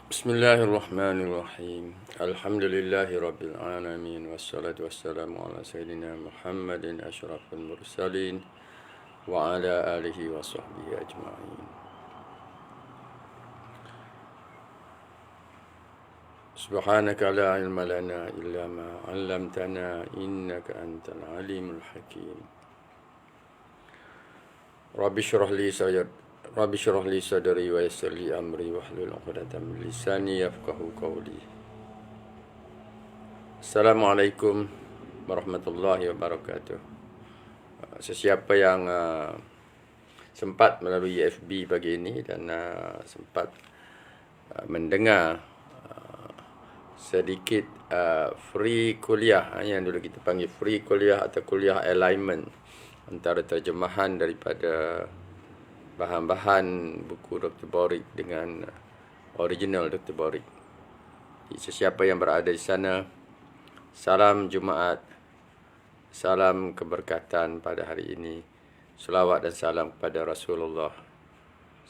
Bismillahirrahmanirrahim. Alhamdulillahi rabbil alamin wassalatu wassalamu ala sayyidina Muhammadin asyrafil mursalin wa ala alihi wa sahbihi ajma'in. Subhanaka la ilma lana illa ma 'allamtana innaka antal alimul hakim. Rabbi syrah li sadri wa yassir li amri wahlul 'uqdatam min lisani yafqahu qawli. Assalamualaikum warahmatullahi wabarakatuh. Sesiapa yang sempat melalui FB pagi ini dan sempat mendengar sedikit free kuliah yang dulu kita panggil free kuliah atau kuliah alignment antara terjemahan daripada bahan-bahan buku Dr. Borik dengan original Dr. Borik. Sesiapa yang berada di sana, salam Jumaat, salam keberkatan pada hari ini. Selawat dan salam kepada Rasulullah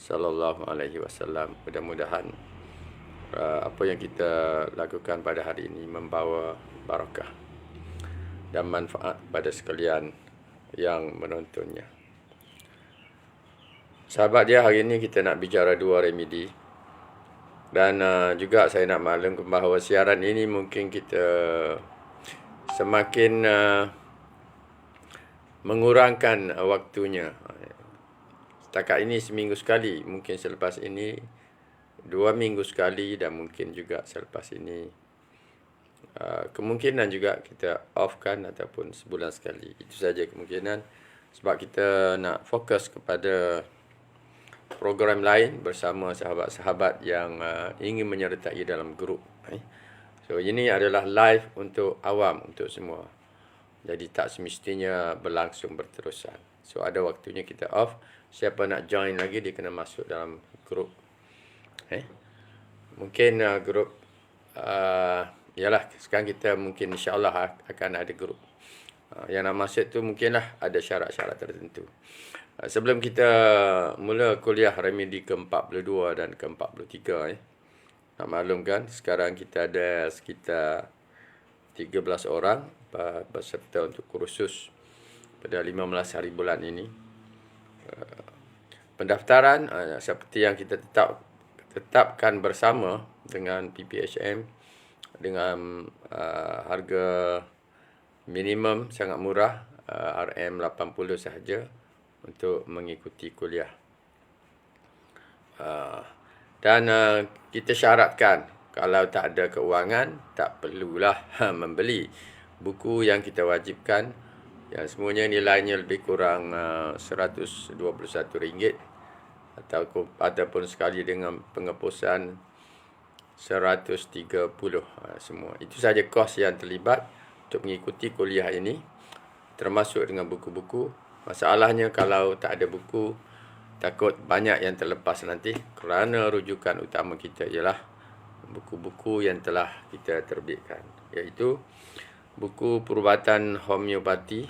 sallallahu alaihi wasallam. Mudah-mudahan apa yang kita lakukan pada hari ini membawa barakah dan manfaat pada sekalian yang menontonnya. Sahabat dia, hari ini kita nak bicara dua remedi. Dan juga saya nak maklumkan bahawa siaran ini mungkin kita semakin mengurangkan waktunya. Setakat ini seminggu sekali, mungkin selepas ini 2 minggu sekali dan mungkin juga selepas ini kemungkinan juga kita off-kan ataupun sebulan sekali. Itu saja kemungkinan sebab kita nak fokus kepada program lain bersama sahabat-sahabat yang ingin menyertai dalam grup. So ini adalah live untuk awam, untuk semua. Jadi tak semestinya berlangsung berterusan. So ada waktunya kita off. Siapa nak join lagi, dia kena masuk dalam grup. Mungkin grup yalah, sekarang kita mungkin insyaAllah akan ada grup. Yang nak masuk tu mungkinlah ada syarat-syarat tertentu. Sebelum kita mula kuliah remedi ke-42 dan ke-43, nak maklumkan sekarang kita ada sekitar 13 orang berserta untuk kursus pada 15 hari bulan ini. Pendaftaran seperti yang kita tetapkan bersama dengan PPHM dengan harga minimum sangat murah, RM80 sahaja untuk mengikuti kuliah. Dan kita syaratkan kalau tak ada keuangan, tak perlulah membeli buku yang kita wajibkan, yang semuanya nilainya lebih kurang RM121 ataupun sekali dengan penghapusan 130 semua. Itu saja kos yang terlibat untuk mengikuti kuliah ini, termasuk dengan buku-buku. Masalahnya kalau tak ada buku, takut banyak yang terlepas nanti, kerana rujukan utama kita ialah buku-buku yang telah kita terbitkan, iaitu buku perubatan homeopati,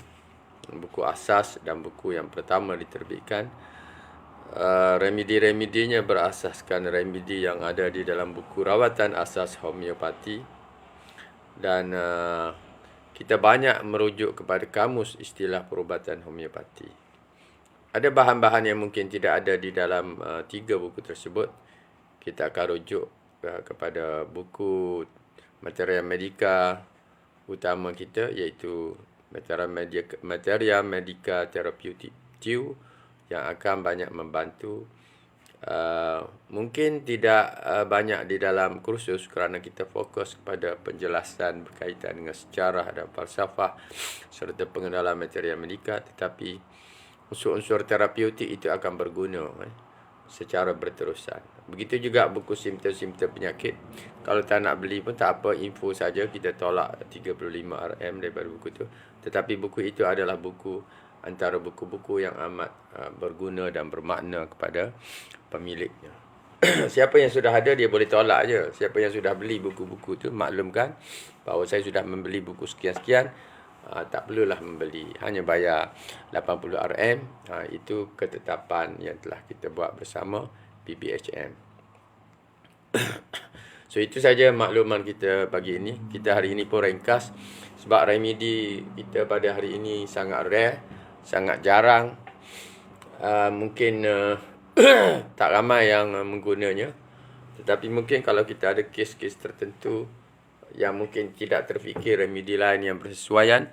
buku asas dan buku yang pertama diterbitkan. Remedi-remedinya berasaskan remedi yang ada di dalam buku rawatan asas homeopati. Dan kita banyak merujuk kepada kamus istilah perubatan homeopati. Ada bahan-bahan yang mungkin tidak ada di dalam 3 buku tersebut. Kita akan rujuk kepada buku Materia Medica utama kita, iaitu Materia Medica Therapeutic yang akan banyak membantu. Mungkin tidak banyak di dalam kursus kerana kita fokus kepada penjelasan berkaitan dengan sejarah dan falsafah serta pengenalan Materia Medica, tetapi unsur-unsur terapeutik itu akan berguna secara berterusan. Begitu juga buku simptom-simptom penyakit. Kalau tak nak beli pun tak apa, info saja, kita tolak 35 RM daripada buku itu. Tetapi buku itu adalah buku antara buku-buku yang amat berguna dan bermakna kepada pemiliknya. Siapa yang sudah ada, dia boleh tolak je. Siapa yang sudah beli buku-buku tu, maklumkan bahawa saya sudah membeli buku sekian-sekian, tak perlulah membeli, hanya bayar 80 RM. Itu ketetapan yang telah kita buat bersama PPHM. So itu saja makluman kita pagi ini. Kita hari ini pun ringkas sebab remedi kita pada hari ini sangat rare, sangat jarang. Mungkin tak ramai yang menggunanya. Tetapi mungkin kalau kita ada kes-kes tertentu yang mungkin tidak terfikir remedi lain yang bersesuaian,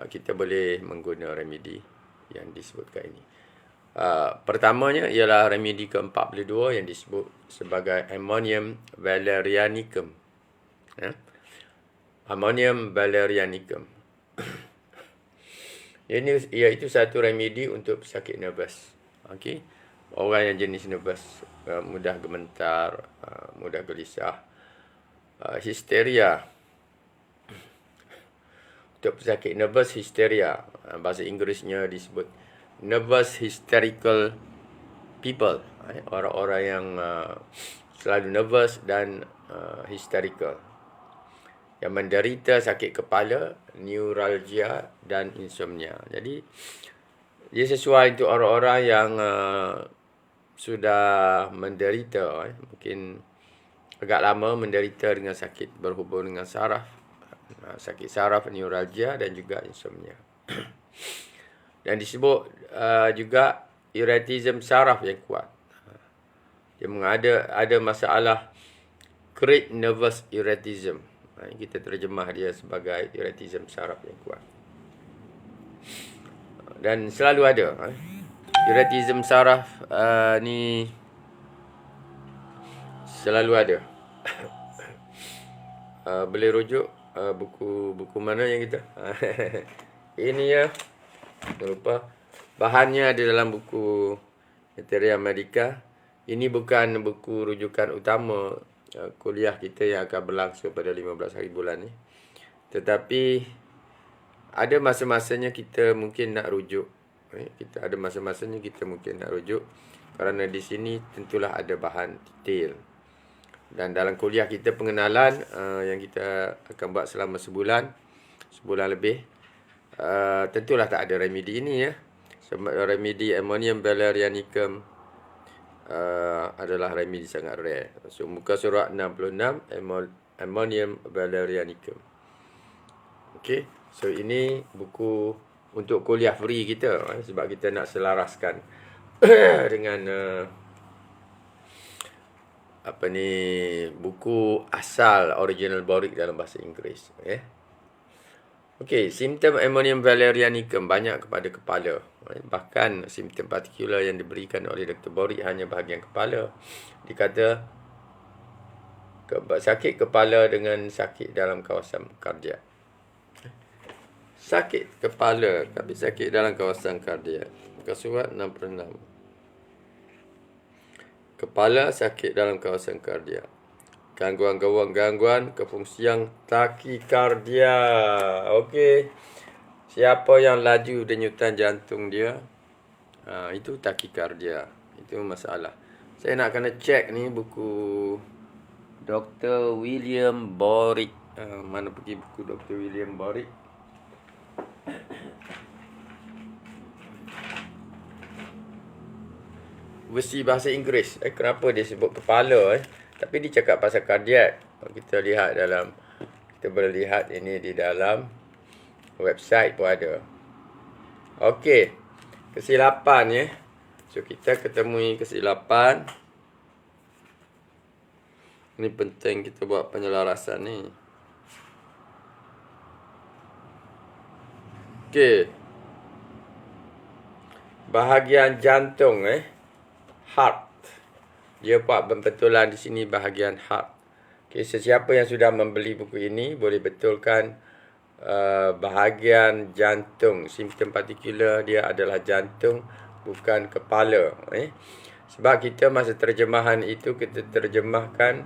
kita boleh menggunakan remedi yang disebutkan ini. Pertamanya ialah remedi ke-42 yang disebut sebagai Ammonium valerianicum. Ammonium valerianicum. Ini iaitu satu remedi untuk pesakit nervous. Okey. Orang yang jenis nervous, mudah gemetar, mudah gelisah, histeria. Untuk pesakit nervous hysteria, bahasa Inggerisnya disebut nervous hysterical people, orang-orang yang selalu nervous dan hysterical, yang menderita sakit kepala, neuralgia dan insomnia. Jadi dia sesuai untuk orang-orang yang sudah menderita, mungkin agak lama menderita dengan sakit berhubung dengan saraf, sakit saraf, neuralgia dan juga insomnia. Dan disebut juga rheumatism saraf yang kuat. Dia ada masalah great nervous rheumatism. Kita terjemah dia sebagai rheumatism saraf yang kuat. Dan selalu ada. Rheumatism saraf ni selalu ada. Boleh rujuk buku mana yang kita? Ini ya. Jangan lupa. Bahannya ada dalam buku Materia Medica. Ini bukan buku rujukan utama kuliah kita yang akan berlangsung pada 15 hari bulan ni. Tetapi ada masa-masanya kita mungkin nak rujuk. Kita ada masa-masanya kita mungkin nak rujuk. Kerana di sini tentulah ada bahan detail. Dan dalam kuliah kita pengenalan yang kita akan buat selama sebulan lebih, tentulah tak ada remedi ini ya. Remedi Ammonium valerianicum adalah remedi sangat rare. So muka surat 66 Ammonium valerianicum. Okey, so ini buku untuk kuliah free kita sebab kita nak selaraskan dengan buku asal original Boric dalam bahasa Inggeris. Okey, simptom Ammonium valerianicum banyak kepada kepala. Bahkan simptom partikular yang diberikan oleh Dr. Boric hanya bahagian kepala. Dikata sakit kepala dengan sakit dalam kawasan kardiak. Sakit kepala tapi sakit dalam kawasan kardiak. Muka surat 66. Kepala sakit dalam kawasan kardiak. Gangguan kefungsian takikardia. Okey. Siapa yang laju denyutan jantung dia, itu takikardia. Itu masalah. Saya nak kena cek ni buku Dr. William Boric. Mana pergi buku Dr. William Boric? Versi bahasa Inggeris. Kenapa dia sebut kepala? Tapi dia cakap pasal kardiak. Kita boleh lihat ini di dalam website pun ada. Okey. Kesilapan ya. So kita ketemui kesilapan. Ini penting kita buat penyelarasan ni. Okey. Bahagian jantung heart. Dia buat pembetulan di sini bahagian heart. Okay, sesiapa yang sudah membeli buku ini boleh betulkan bahagian jantung. Simptom partikular dia adalah jantung, bukan kepala. Sebab kita masa terjemahan itu kita terjemahkan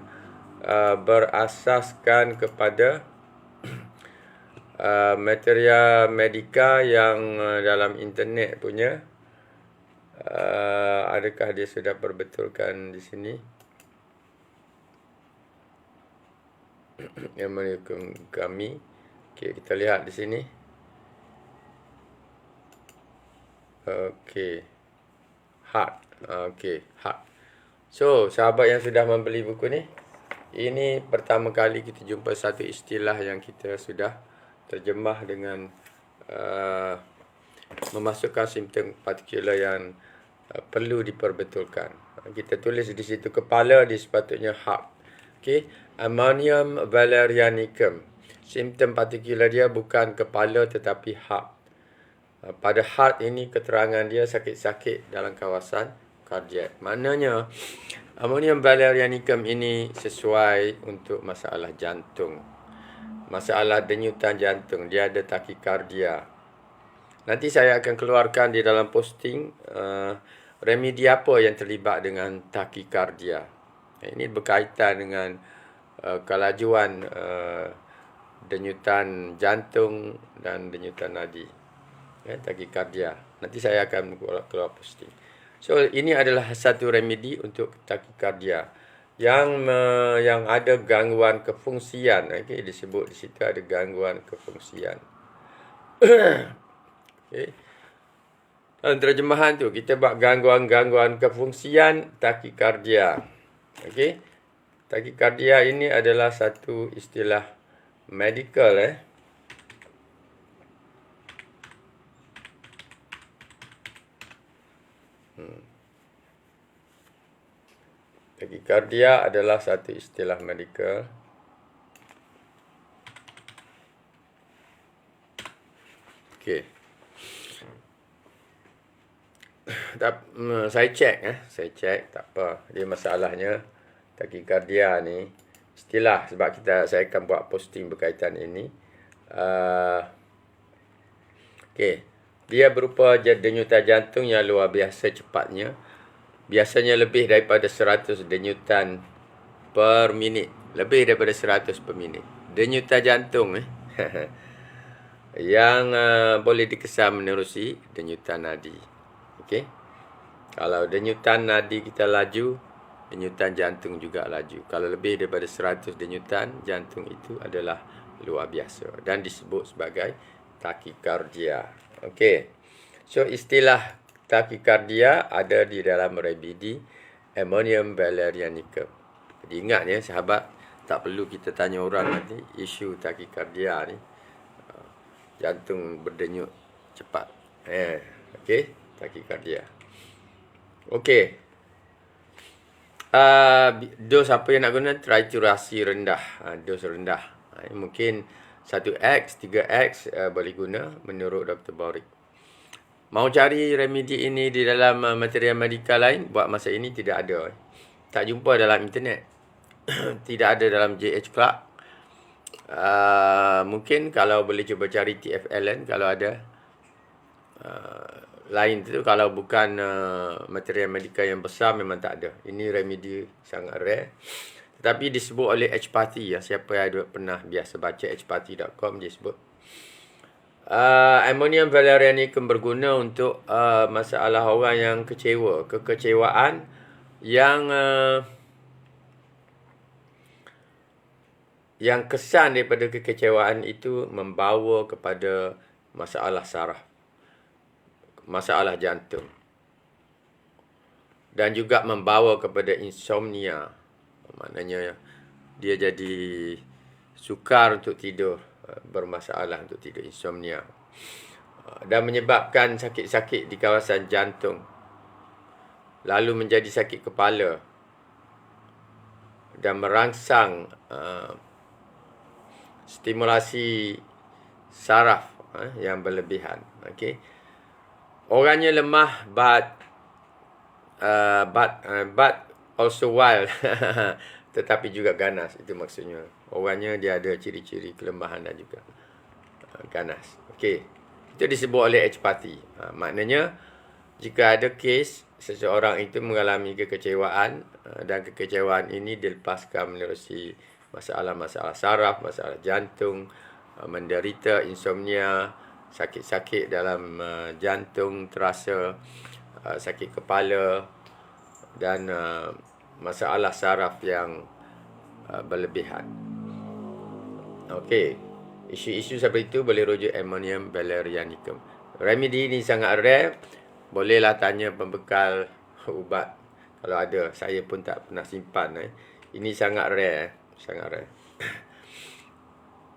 berasaskan kepada Materia Medica yang dalam internet punya. Adakah dia sudah perbetulkan di sini? Yang menurut kami. Okey, kita lihat di sini. Okey. Heart. Okey, heart. So, sahabat yang sudah membeli buku ni, Ini pertama kali kita jumpa satu istilah yang kita sudah terjemah dengan memasukkan simptom partikular yang perlu diperbetulkan. Kita tulis di situ kepala, di sepatutnya heart. Okey, ammonium valerianicum. Simptom partikular dia bukan kepala tetapi heart. Pada heart ini keterangan dia sakit-sakit dalam kawasan kardiak. Maknanya ammonium valerianicum ini sesuai untuk masalah jantung. Masalah denyutan jantung, dia ada takikardia. Nanti saya akan keluarkan di dalam posting remedi apa yang terlibat dengan takikardia. Ini berkaitan dengan kelajuan denyutan jantung dan denyutan nadi. Takikardia. Nanti saya akan keluar posting. So, ini adalah satu remedi untuk takikardia yang ada gangguan kefungsian. Okay, disebut di situ ada gangguan kefungsian. Okay. Dalam terjemahan tu kita buat gangguan-gangguan kefungsian takikardia. Okay. Takikardia ini adalah satu istilah medical. Takikardia adalah satu istilah medikal. Okey. Saya cek tak apa. Dia masalahnya takikardia ni istilah sebab saya akan buat posting berkaitan ini. Okey. Dia berupa denyutan jantung yang luar biasa cepatnya. Biasanya lebih daripada 100 denyutan per minit. Lebih daripada 100 per minit. Denyutan jantung yang boleh dikesan menerusi denyutan nadi. Okey. Kalau denyutan nadi kita laju, denyutan jantung juga laju. Kalau lebih daripada 100 denyutan jantung itu adalah luar biasa dan disebut sebagai takikardia. Okey. So istilah takikardia ada di dalam remedi ammonium valerianicum. Jadi ingat ya sahabat, tak perlu kita tanya orang nanti isu takikardia ni. Jantung berdenyut cepat. Okey, takikardia. Okey. Dos apa yang nak guna? Triturasi rendah. Dos rendah. Mungkin 1x, 3x boleh guna menurut Dr. Baurik. Mau cari remedi ini di dalam material medikal lain, buat masa ini tidak ada. Tak jumpa dalam internet. Tidak ada dalam JH Clark. Mungkin kalau boleh cuba cari TFLN kalau ada. Lain tu kalau bukan material medikal yang besar memang tak ada. Ini remedi sangat rare. Tetapi disebut oleh H-Party. Siapa yang ada pernah biasa baca hparty.com dia sebut. Ammonium valerianicum berguna untuk masalah orang yang kecewa, kekecewaan yang kesan daripada kekecewaan itu membawa kepada masalah saraf, masalah jantung dan juga membawa kepada insomnia. Maknanya dia jadi sukar untuk tidur, bermasalah untuk tidur, insomnia, dan menyebabkan sakit-sakit di kawasan jantung, lalu menjadi sakit kepala dan merangsang stimulasi saraf yang berlebihan. Okey. Orangnya lemah but also wild. Tetapi juga ganas, itu maksudnya. Orangnya dia ada ciri-ciri kelemahan dan juga ganas. Okey. Itu disebut oleh H-Party. Maknanya jika ada kes seseorang itu mengalami kekecewaan dan kekecewaan ini dilepaskan menerusi masalah-masalah saraf, masalah jantung, menderita insomnia, sakit-sakit dalam jantung terasa, sakit kepala dan masalah saraf yang berlebihan. Okey. Isu-isu seperti itu boleh rujuk ammonium valerianicum. Remedi ini sangat rare. Bolehlah tanya pembekal ubat kalau ada. Saya pun tak pernah simpan. Ini sangat rare. Sangat rare.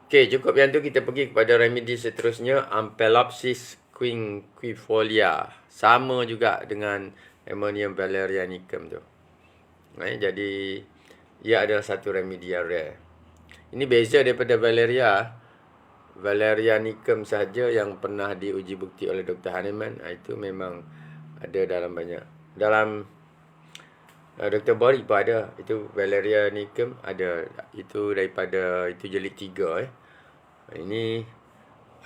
Okey, cukup yang tu kita pergi kepada remedi seterusnya, Ampelopsis quinquefolia. Sama juga dengan Ammonium valerianicum tu. Jadi ia adalah satu remedi yang rare. Ini beza daripada valerianicum saja yang pernah diuji bukti oleh Dr. Hahnemann. Itu memang ada dalam banyak. Dalam Dr. Borik pun ada. Itu valerianicum ada. Itu daripada, itu jilid 3. Ini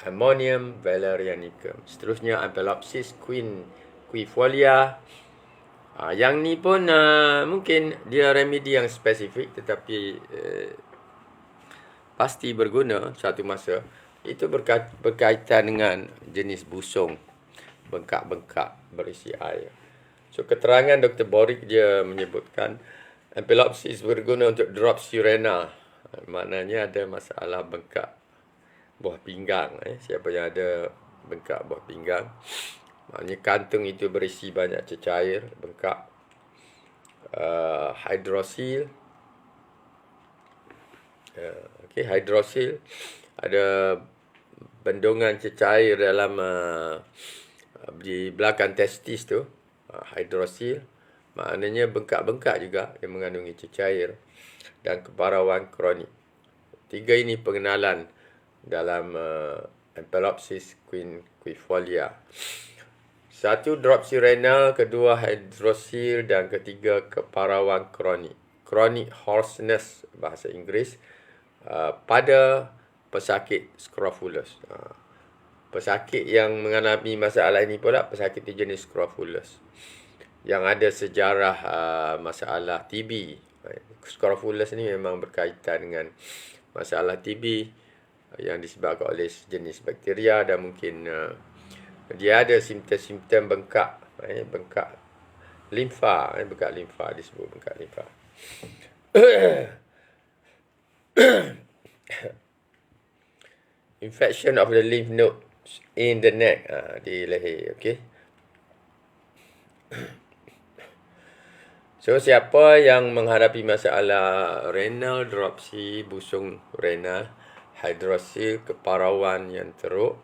Ammonium valerianicum. Seterusnya Ampelopsis quinquefolia. Yang ni pun mungkin dia remedi yang spesifik, tetapi pasti berguna suatu masa. Itu berkaitan dengan jenis busung, bengkak-bengkak berisi air. So, keterangan Dr. Borik dia menyebutkan Ampelopsis berguna untuk Dropsy-rena. Maknanya ada masalah bengkak buah pinggang. Siapa yang ada bengkak buah pinggang, maknanya kantung itu berisi banyak cecair, bengkak. Hydrocele. Hydrocele. Ada bendungan cecair dalam di belakang testis tu. Hydrocele. Maknanya bengkak-bengkak juga yang mengandungi cecair. Dan keparauan kronik. 3 ini pengenalan dalam Ampelopsis quinquefolia. 1 Dropsy-renal, kedua hydrocele, dan ketiga keparauan kronik. Chronic hoarseness bahasa Inggeris pada pesakit Scrofulous. Pesakit yang mengalami masalah ini pula pesakit jenis Scrofulous yang ada sejarah masalah TB. Scrofulous ni memang berkaitan dengan masalah TB yang disebabkan oleh jenis bakteria, dan mungkin dia ada simptom-simptom bengkak, bengkak limfa, bengkak limfa disebut bengkak limfa. Infection of the lymph nodes in the neck, di leher, okey. So, siapa yang menghadapi masalah renal, dropsy, busung renal, hydrocele, keparauan yang teruk,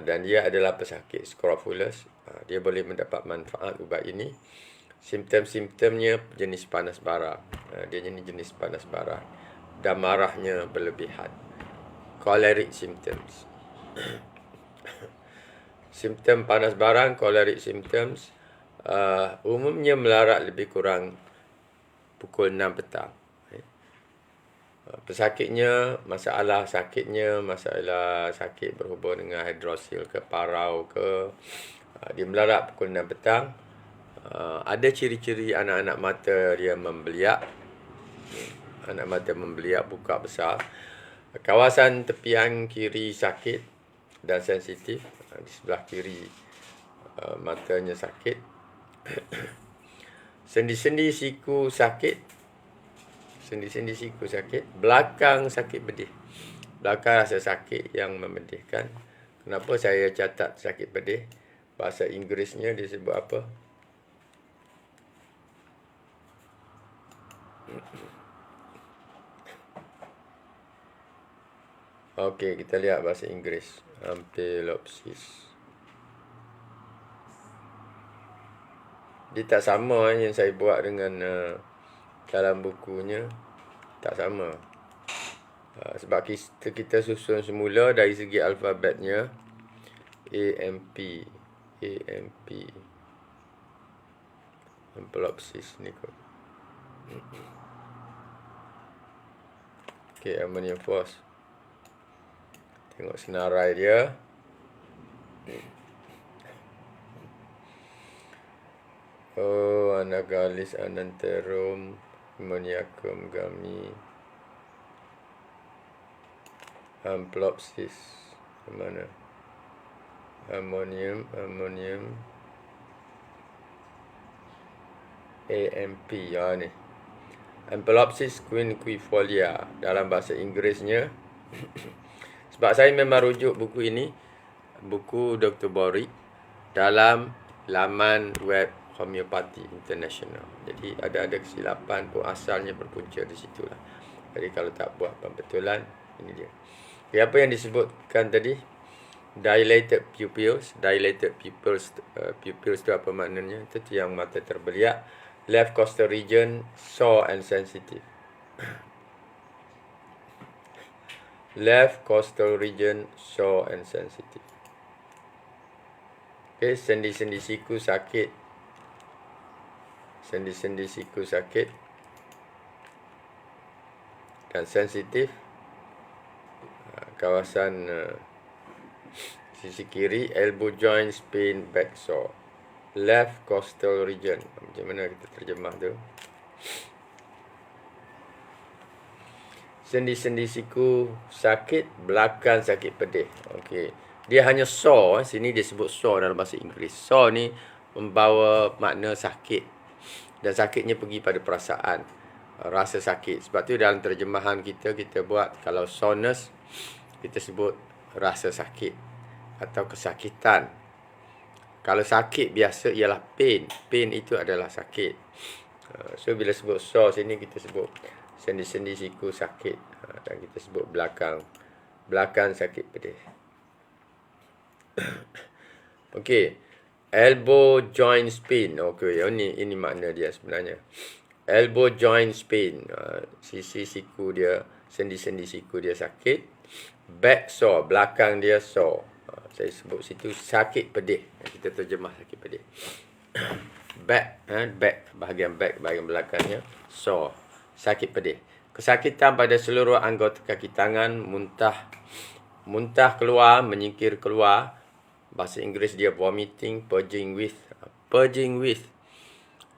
dan dia adalah pesakit Scrofulous, dia boleh mendapat manfaat ubat ini. Simptom-simptomnya jenis panas bara. Dia jenis panas bara. Dan marahnya berlebihan. Choleric symptoms. Simptom panas bara, choleric symptoms, umumnya melarat lebih kurang pukul 6 petang. Pesakitnya, masalah sakit berhubung dengan hydrocele ke parau ke, dia melarat pukul 6 petang. Ada ciri-ciri anak-anak mata dia membeliak. Anak mata membeliak, buka besar. Kawasan tepian kiri sakit dan sensitif. Di sebelah kiri matanya sakit. Sendi-sendi siku sakit. Sendi-sendi siku sakit. Belakang sakit bedih. Belakang rasa sakit yang memedihkan. Kenapa saya catat sakit bedih? Bahasa Inggerisnya disebut apa? Okey, kita lihat bahasa Inggeris. Ampelopsis. Dia tak sama yang saya buat dengan dalam bukunya. Tak sama. Sebab kita susun semula dari segi alfabetnya. AMP. Ampelopsis ni kot. Okey, ammonium phos. Tengok senarai dia. Oh, Anagalis ananterum, Ammoniacum gami, Ampelopsis. Mana? Ammonium, AMP, ni. Ampelopsis quinquefolia dalam bahasa Inggerisnya. Sebab saya memang rujuk buku ini, buku Dr. Borik, dalam laman web Homeopathy International. Jadi ada kesilapan pun, asalnya berpunca di situlah. Jadi kalau tak buat pembetulan, ini dia. Okay, apa yang disebutkan tadi? Dilated pupils. Dilated pupils, pupils tu apa maknanya? Itu yang mata terbeliak. Left coastal region, sore and sensitive. Left coastal region, sore and sensitive. Okay, sendi-sendi siku sakit. Sendi-sendi siku sakit. Dan sensitif. Kawasan sisi kiri, elbow joint, pain, back sore. Left coastal region. Macam mana kita terjemah tu? Sendi-sendi siku sakit, belakang sakit pedih. Okey. Dia hanya sore. Sini dia sebut sore dalam bahasa Inggeris. Sore ni membawa makna sakit. Dan sakitnya pergi pada perasaan. Rasa sakit. Sebab tu dalam terjemahan kita buat kalau soreness, kita sebut rasa sakit atau kesakitan. Kalau sakit biasa ialah pain. Pain itu adalah sakit. So bila sebut sore sini kita sebut sendi-sendi siku sakit. Dan kita sebut belakang sakit pedih. Okey. Elbow joint pain. Okey, ini makna dia sebenarnya. Elbow joint pain. Sisi siku dia, sendi-sendi siku dia sakit. Back sore, belakang dia sore. Saya sebut situ sakit pedih. Kita terjemah sakit pedih. Back, bahagian belakangnya sore, sakit pedih. Kesakitan pada seluruh anggota kaki tangan, muntah keluar, menyingkir keluar. Bahasa Inggeris dia vomiting, purging with.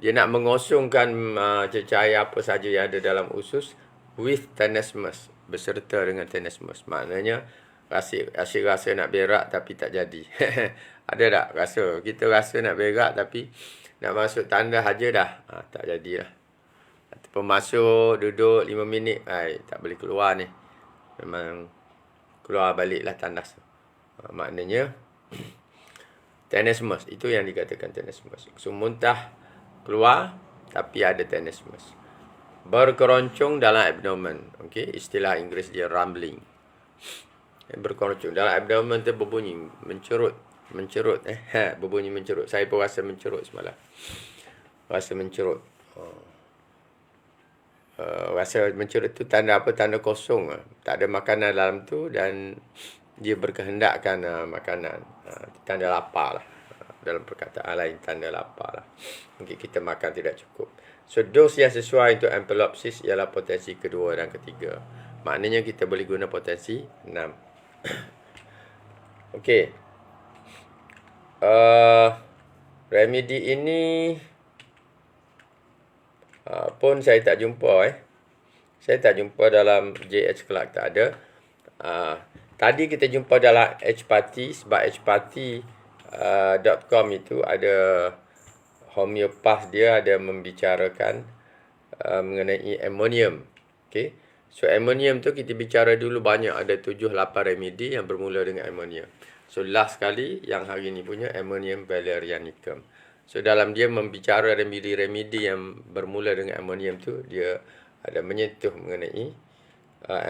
Dia nak mengosongkan cecair apa saja yang ada dalam usus with tenesmus, beserta dengan tenesmus. Maknanya rasa nak berak tapi tak jadi. Ada tak rasa? Kita rasa nak berak tapi nak masuk tanda aja dah. Tak jadilah. Ataupun masuk, duduk 5 minit, tak boleh keluar ni. Memang keluar baliklah tandas. Maknanya tenesmus, itu yang dikatakan tenesmus. So muntah keluar tapi ada tenesmus. Berkeroncong dalam abdomen. Okey, istilah Inggeris dia rumbling. Berkeroncong dalam abdomen tu berbunyi mencerut. Berbunyi mencerut. Saya pun rasa mencerut semalam. Rasa mencerut. Rasa mencerut tu tanda apa? Tanda kosong. Tak ada makanan dalam tu dan dia berkehendakkan makanan. Tanda lapar lah. Dalam perkataan lain, tanda lapar lah. Mungkin kita makan tidak cukup. So, dos yang sesuai untuk ampelopsis ialah potensi kedua dan ketiga. Maknanya kita boleh guna potensi 6. Okey. Remedi ini pun saya tak jumpa. Saya tak jumpa dalam JH Clark, tak ada. Tadi kita jumpa dalam Hpati, sebab hpati.com itu ada homeopath, dia ada membicarakan mengenai ammonium. Okay. So ammonium tu kita bicara dulu banyak, ada 7-8 remedi yang bermula dengan ammonium. So last kali yang hari ni punya ammonium valerianicum. So dalam dia membicara remedi-remedi yang bermula dengan ammonium tu, dia ada menyentuh mengenai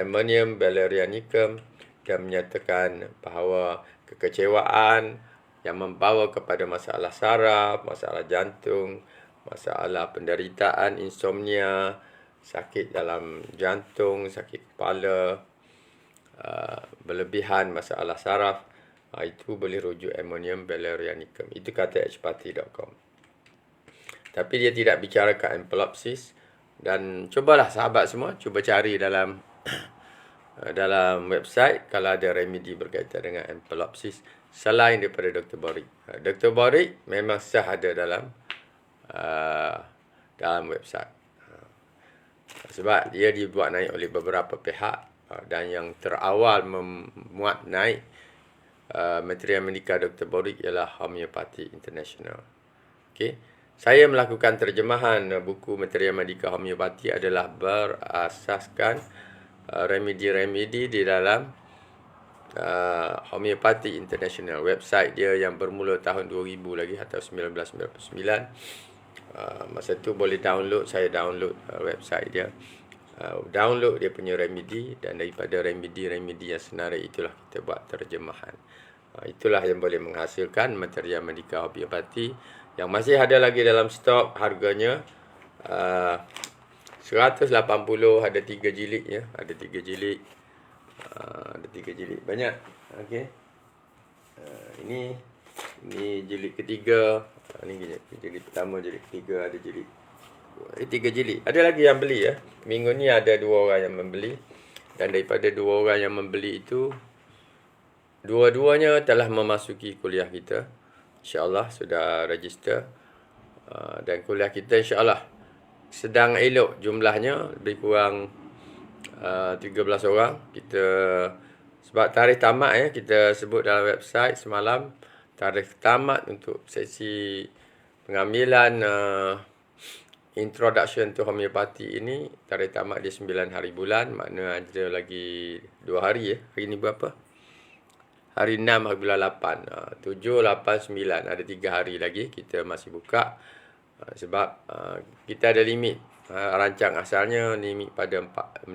ammonium valerianicum dan menyatakan bahawa kekecewaan yang membawa kepada masalah saraf, masalah jantung, masalah penderitaan, insomnia, sakit dalam jantung, sakit kepala, berlebihan masalah saraf, itu boleh rujuk ammonium valerianicum. Itu kata hpati.com. Tapi dia tidak bicarakan ampelopsis. Dan cobalah sahabat semua, cuba cari dalam website kalau ada remedi berkaitan dengan ampelopsis selain daripada Dr. Borik. Dr. Borik memang sah ada dalam website. Sebab dia dibuat naik oleh beberapa pihak dan yang terawal memuat naik Materia Medika Dr. Borik ialah Homeopathy International. Okey. Saya melakukan terjemahan buku Materia Medika Homeopathy adalah berasaskan remedi-remedi di dalam Homeopathy International. Website dia yang bermula tahun 2000 lagi atau 1999. Masa tu boleh download, saya download website dia. download dia punya remedy, dan daripada remedy yang senarai itulah kita buat terjemahan. Itulah yang boleh menghasilkan Materia Medika Homeopati yang masih ada lagi dalam stok. Harganya 180, ada 3 jilid ya, ada 3 jilid. Ada 3 jilid, banyak. Okey. Ini jilid ketiga. Ini jilid pertama, jilid ketiga, ada jilid 3 jilid. Ada lagi yang beli ya. Minggu ni ada 2 orang yang membeli, dan daripada 2 orang yang membeli itu, dua-duanya telah memasuki kuliah kita. InsyaAllah sudah register. Dan kuliah kita insyaAllah sedang elok jumlahnya, lebih kurang 13 orang. Kita sebab tarikh tamat ya, kita sebut dalam website semalam, tarikh tamat untuk sesi pengambilan Introduction to Homeopathy ini, tarikh tamat dia 9 hari bulan. Makna ada lagi 2 hari ya. Hari ni berapa? Hari 6 hari bulan 8. 7, 8, 9. Ada 3 hari lagi kita masih buka. Sebab kita ada limit. Rancang asalnya limit pada 15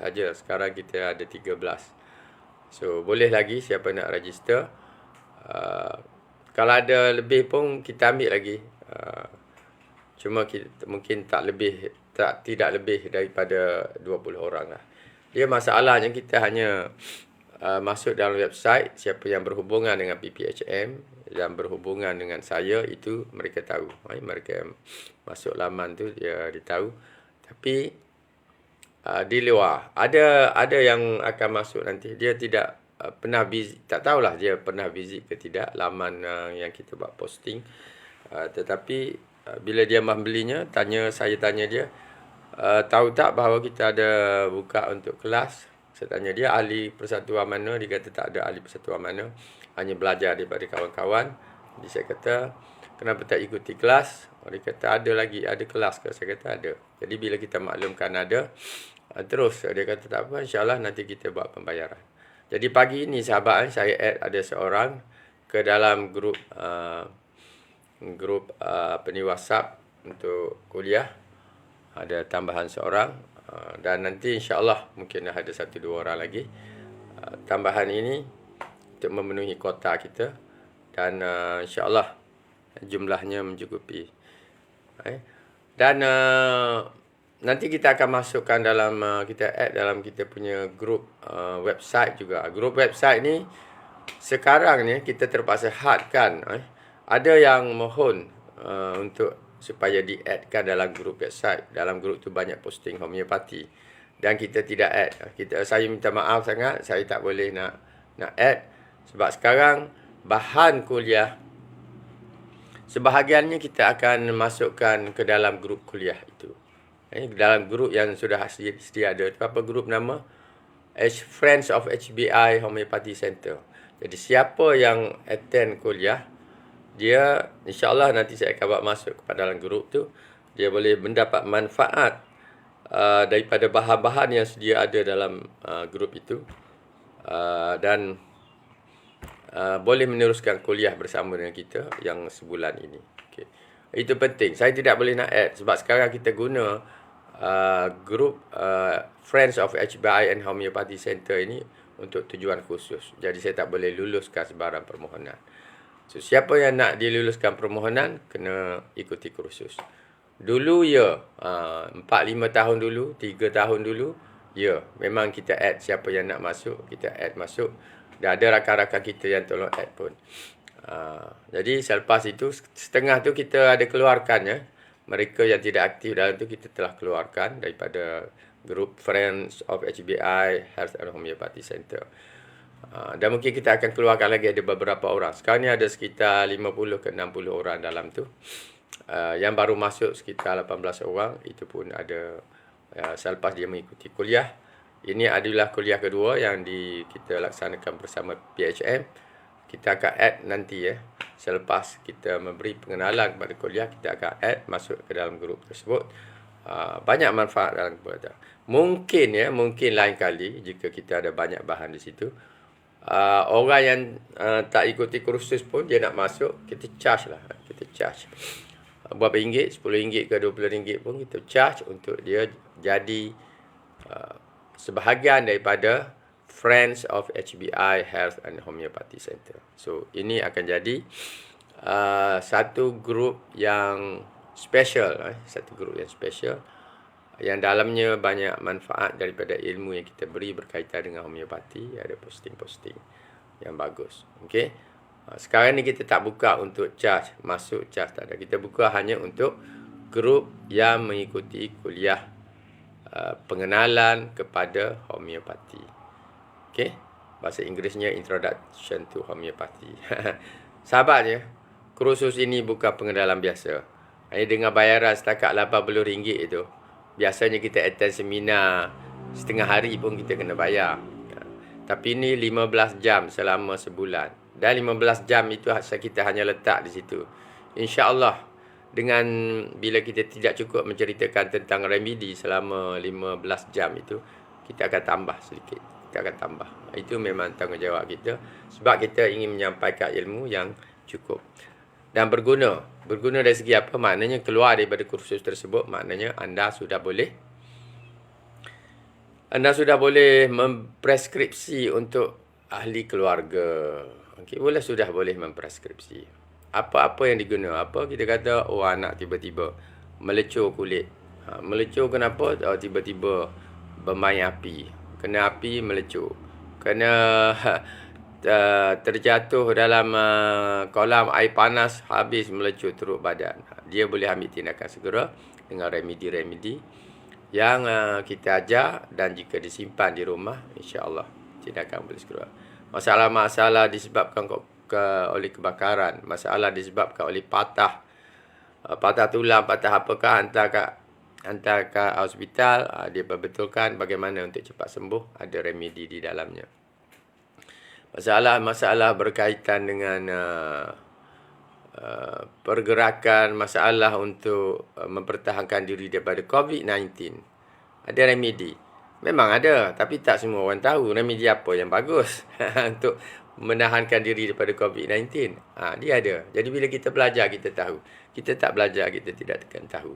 saja. Sekarang kita ada 13. So, boleh lagi siapa nak register. Kalau ada lebih pun kita ambil lagi. Cuma kita, mungkin tidak lebih daripada 20 orang lah. Dia masalahnya kita hanya masuk dalam website. Siapa yang berhubungan dengan PPHM dan berhubungan dengan saya, itu mereka tahu. Mereka masuk laman tu dia tahu. Tapi di luar ada yang akan masuk nanti, dia tidak pernah visit, tak tahulah dia pernah visit ke tidak laman yang kita buat posting. Tetapi bila dia membelinya, saya tanya dia, tahu tak bahawa kita ada buka untuk kelas? Saya tanya dia ahli persatuan mana. Dia kata tak ada ahli persatuan mana, hanya belajar daripada kawan-kawan. Jadi saya kata, kenapa tak ikuti kelas? Dia kata ada kelas ke? Saya kata ada. Jadi bila kita maklumkan ada, terus dia kata tak apa, insyaAllah nanti kita buat pembayaran. Jadi pagi ini sahabat, saya add ada seorang ke dalam grup WhatsApp untuk kuliah. Ada tambahan seorang. Dan nanti insyaAllah mungkin ada 1-2 orang lagi. Tambahan ini untuk memenuhi kota kita. Dan insyaAllah jumlahnya mencukupi. Dan nanti kita akan masukkan dalam, kita add dalam kita punya grup website juga. Grup website ni sekarang ni kita terpaksa hadkan. Ada yang mohon untuk supaya di-add-kan dalam grup website. Dalam grup tu banyak posting homeopati. Dan kita tidak add. Saya minta maaf sangat, saya tak boleh nak add. Sebab sekarang bahan kuliah, sebahagiannya kita akan masukkan ke dalam grup kuliah itu. Dalam grup yang sudah sedia ada. Apa grup nama? Friends of HBI Homeopathy Center. Jadi siapa yang attend kuliah, dia insyaAllah nanti saya akan buat masuk kepada dalam grup tu. Dia boleh mendapat manfaat daripada bahan-bahan yang sedia ada dalam grup itu. Dan boleh meneruskan kuliah bersama dengan kita yang sebulan ini. Okay. Itu penting. Saya tidak boleh nak add sebab sekarang kita guna grup Friends of HBI and Homeopathy Center ini untuk tujuan khusus. Jadi saya tak boleh luluskan sebarang permohonan. So, siapa yang nak diluluskan permohonan, kena ikuti kursus. Dulu ya, 4-5 tahun dulu, 3 tahun dulu, ya, memang kita add siapa yang nak masuk, kita add masuk. Dah ada rakan-rakan kita yang tolong add pun. Jadi selepas itu, setengah tu kita ada keluarkan ya. Mereka yang tidak aktif dalam tu kita telah keluarkan daripada grup Friends of HBI Health and Homeopathy Center. Dan mungkin kita akan keluarkan lagi ada beberapa orang. Sekarang ni ada sekitar 50 ke 60 orang dalam tu. Yang baru masuk sekitar 18 orang. Itu pun ada selepas dia mengikuti kuliah. Ini adalah kuliah kedua yang kita laksanakan bersama PHM. Kita akan add nanti ya. Selepas kita memberi pengenalan kepada kuliah, kita akan add masuk ke dalam grup tersebut. Banyak manfaat dalam kebuatan. Mungkin lain kali jika kita ada banyak bahan di situ, orang yang tak ikuti kursus pun dia nak masuk, kita charge lah. Kita charge berapa ringgit, RM10 ke RM20 pun kita charge untuk dia jadi sebahagian daripada Friends of HBI Health and Homeopathy Center. So ini akan jadi satu grup yang special, satu grup yang special yang dalamnya banyak manfaat daripada ilmu yang kita beri berkaitan dengan homeopati. Ada posting-posting yang bagus. Okey. Sekarang ni kita tak buka untuk charge, masuk charge tak ada. Kita buka hanya untuk grup yang mengikuti kuliah pengenalan kepada homeopati. Okey. Bahasa Inggerisnya Introduction to Homeopathy. Sahabatnya, kursus ini bukan pengenalan biasa. Hanya dengan bayaran setakat RM80 itu, biasanya kita attend seminar setengah hari pun kita kena bayar. Tapi ini 15 jam selama sebulan. Dan 15 jam itu kita hanya letak di situ. InsyaAllah, dengan bila kita tidak cukup menceritakan tentang remedi selama 15 jam itu, kita akan tambah sedikit. Kita akan tambah. Itu memang tanggungjawab kita. Sebab kita ingin menyampaikan ilmu yang cukup. Dan berguna. Berguna dari segi apa? Maknanya keluar daripada kursus tersebut, maknanya anda sudah boleh mempreskripsi untuk ahli keluarga. Okey, sudah boleh mempreskripsi. Apa-apa yang diguna. Apa kita kata, anak tiba-tiba melecur kulit. Melecur kenapa? Tiba-tiba bermain api. Kena api, melecur. Kena terjatuh dalam kolam air panas, habis melecur teruk badan. Dia boleh ambil tindakan segera dengan remedi-remedi yang kita ajar, dan jika disimpan di rumah, insya-Allah tindakan boleh segera. Masalah-masalah disebabkan oleh kebakaran, masalah disebabkan oleh patah tulang, patah apakah, hantar ke hospital, dia perbetulkan bagaimana untuk cepat sembuh, ada remedi di dalamnya. Masalah-masalah berkaitan dengan pergerakan, masalah untuk mempertahankan diri daripada COVID-19. Ada remedi. Memang ada, tapi tak semua orang tahu remedi apa yang bagus untuk menahankan diri daripada COVID-19. Dia ada. Jadi bila kita belajar, kita tahu. Kita tak belajar, kita tidak akan tahu.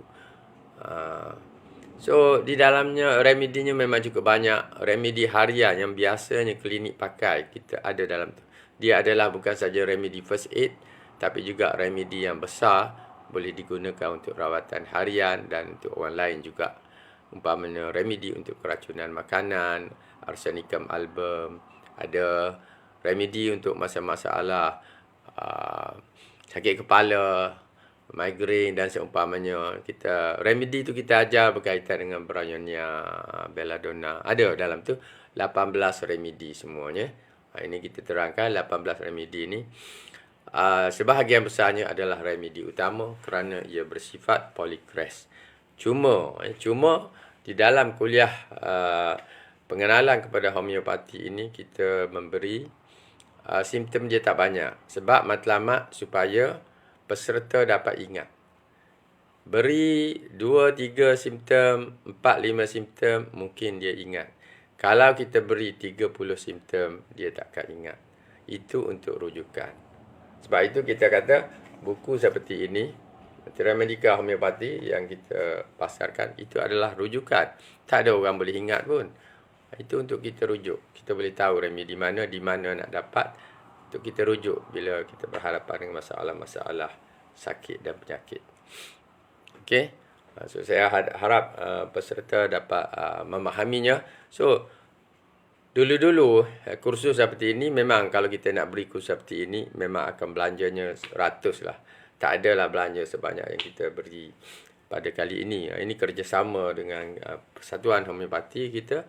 So, di dalamnya remedinya memang cukup banyak. Remedi harian yang biasanya klinik pakai, kita ada dalam tu. Dia adalah bukan saja remedi first aid, tapi juga remedi yang besar, boleh digunakan untuk rawatan harian dan untuk orang lain juga. Umpamanya remedi untuk keracunan makanan, arsenicum album, ada remedi untuk masalah-masalah sakit kepala, migraine dan seumpamanya. Remedi tu kita ajar berkaitan dengan bryonia, belladonna. Ada dalam tu 18 remedi semuanya. Ini kita terangkan 18 remedi ini. Sebahagian besarnya adalah remedi utama kerana ia bersifat polycrest. Cuma di dalam kuliah pengenalan kepada homeopati ini, kita memberi simptom dia tak banyak. Sebab matlamat supaya peserta dapat ingat. Beri 2-3 simptom, 4-5 simptom, mungkin dia ingat. Kalau kita beri 30 simptom, dia takkan ingat. Itu untuk rujukan. Sebab itu kita kata, buku seperti ini, Materia Medika Homeopati yang kita pasarkan, itu adalah rujukan. Tak ada orang boleh ingat pun. Itu untuk kita rujuk. Kita boleh tahu remedi di mana nak dapat. Untuk kita rujuk bila kita berhadapan dengan masalah-masalah sakit dan penyakit. Okey. So, saya harap peserta dapat memahaminya. So, dulu-dulu kursus seperti ini, memang kalau kita nak beri kursus seperti ini, memang akan belanjanya ratus lah. Tak adalah belanja sebanyak yang kita beri pada kali ini. Ini kerjasama dengan Persatuan Homeopati kita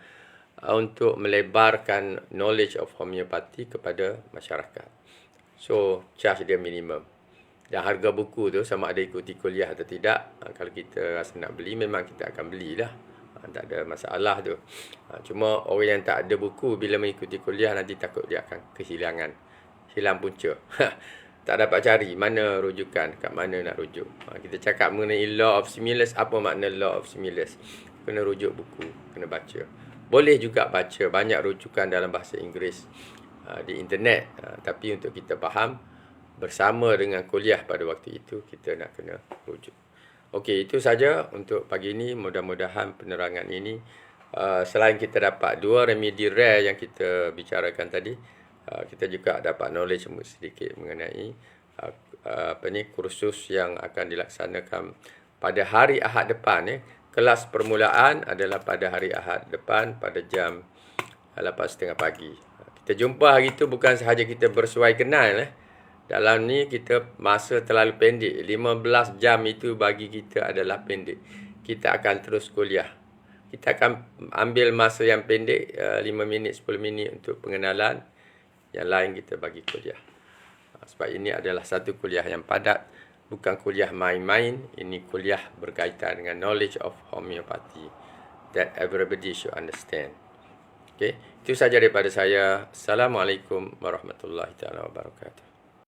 untuk melebarkan knowledge of homeopati kepada masyarakat. So, charge dia minimum. Dan harga buku tu sama ada ikuti kuliah atau tidak. Kalau kita rasa nak beli, memang kita akan belilah. Tak ada masalah tu. Cuma orang yang tak ada buku, bila mengikuti kuliah, nanti takut dia akan kehilangan. Hilang punca. Tak dapat cari mana rujukan, kat mana nak rujuk. Kita cakap mengenai law of stimulus. Apa makna law of stimulus? Kena rujuk buku, kena baca. Boleh juga baca banyak rujukan dalam bahasa Inggeris di internet. Tapi untuk kita faham, bersama dengan kuliah pada waktu itu, kita nak kena rujuk. Okey, itu saja untuk pagi ini. Mudah-mudahan penerangan ini selain kita dapat 2 remedi rare yang kita bicarakan tadi, kita juga dapat knowledge sedikit mengenai kursus yang akan dilaksanakan pada hari Ahad depan. Kelas permulaan adalah pada hari Ahad depan pada jam 8.30 pagi. Kita jumpa hari itu bukan sahaja kita bersuai kenal. Dalam ni kita masa terlalu pendek. 15 jam itu bagi kita adalah pendek. Kita akan terus kuliah. Kita akan ambil masa yang pendek, 5 minit, 10 minit untuk pengenalan. Yang lain kita bagi kuliah. Sebab ini adalah satu kuliah yang padat. Bukan kuliah main-main. Ini kuliah berkaitan dengan knowledge of homeopathy that everybody should understand. Okay, itu saja daripada saya. Assalamualaikum warahmatullahi wabarakatuh.